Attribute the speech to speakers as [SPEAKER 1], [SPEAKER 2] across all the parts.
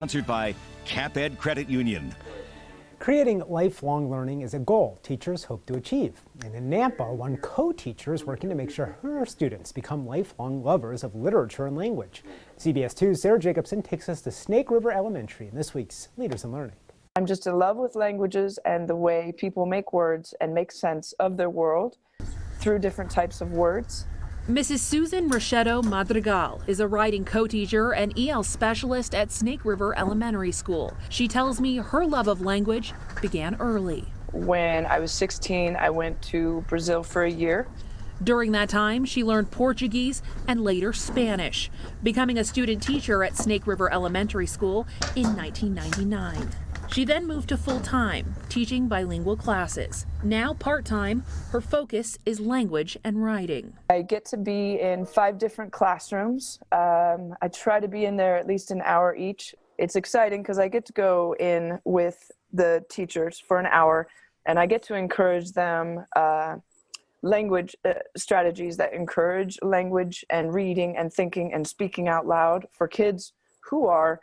[SPEAKER 1] Sponsored by CapEd Credit Union.
[SPEAKER 2] Creating lifelong learning is a goal teachers hope to achieve. And in Nampa, one co-teacher is working to make sure her students become lifelong lovers of literature and language. CBS 2's Sarah Jacobson takes us to Snake River Elementary in this week's Leaders in Learning.
[SPEAKER 3] I'm just in love with languages and the way people make words and make sense of their world through different types of words.
[SPEAKER 4] Mrs. Susan Rocheto Madrigal is a writing co-teacher and EL specialist at Snake River Elementary School. She tells me her love of language began early.
[SPEAKER 3] When I was 16, I went to Brazil for a year.
[SPEAKER 4] During that time, she learned Portuguese and later Spanish, becoming a student teacher at Snake River Elementary School in 1999. She then moved to full-time, teaching bilingual classes. Now part-time, her focus is language and writing.
[SPEAKER 3] I get to be in 5 different classrooms. I try to be in there at least an hour each. It's exciting because I get to go in with the teachers for an hour and I get to encourage them language strategies that encourage language and reading and thinking and speaking out loud for kids who are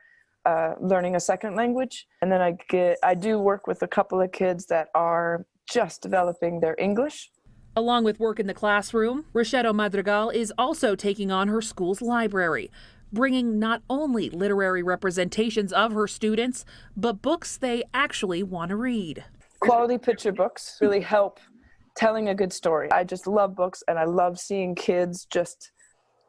[SPEAKER 3] learning a second language. And then I do work with a couple of kids that are just developing their English.
[SPEAKER 4] Along with work in the classroom, Rocheto Madrigal is also taking on her school's library, bringing not only literary representations of her students, but books they actually want to read.
[SPEAKER 3] Quality picture books really help telling a good story. I just love books and I love seeing kids just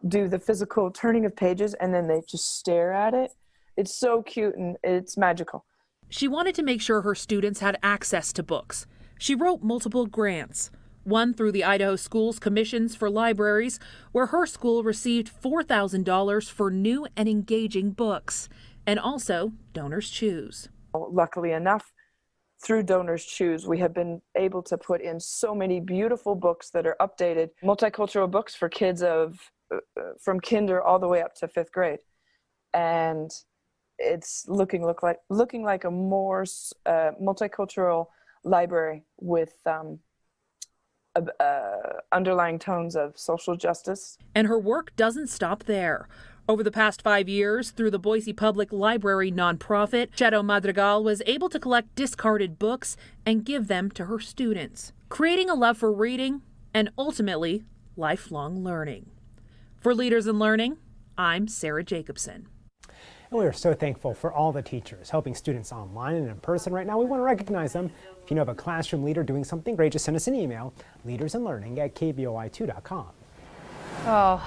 [SPEAKER 3] do the physical turning of pages and then they just stare at it. It's so cute and it's magical.
[SPEAKER 4] She wanted to make sure her students had access to books. She wrote multiple grants, one through the Idaho Schools Commissions for Libraries, where her school received $4,000 for new and engaging books, and also Donors Choose.
[SPEAKER 3] Luckily enough, through Donors Choose, we have been able to put in so many beautiful books that are updated, multicultural books for kids from kinder all the way up to 5th grade. And it's looking like a more multicultural library with underlying tones of social justice.
[SPEAKER 4] And her work doesn't stop there. Over the past 5 years, through the Boise Public Library nonprofit, Rocheto Madrigal was able to collect discarded books and give them to her students, creating a love for reading and ultimately lifelong learning. For Leaders in Learning, I'm Sarah Jacobson.
[SPEAKER 2] And we are so thankful for all the teachers helping students online and in person right now. We want to recognize them. If you know of a classroom leader doing something great, just send us an email, leadersinlearning@kboi2.com.
[SPEAKER 5] Oh.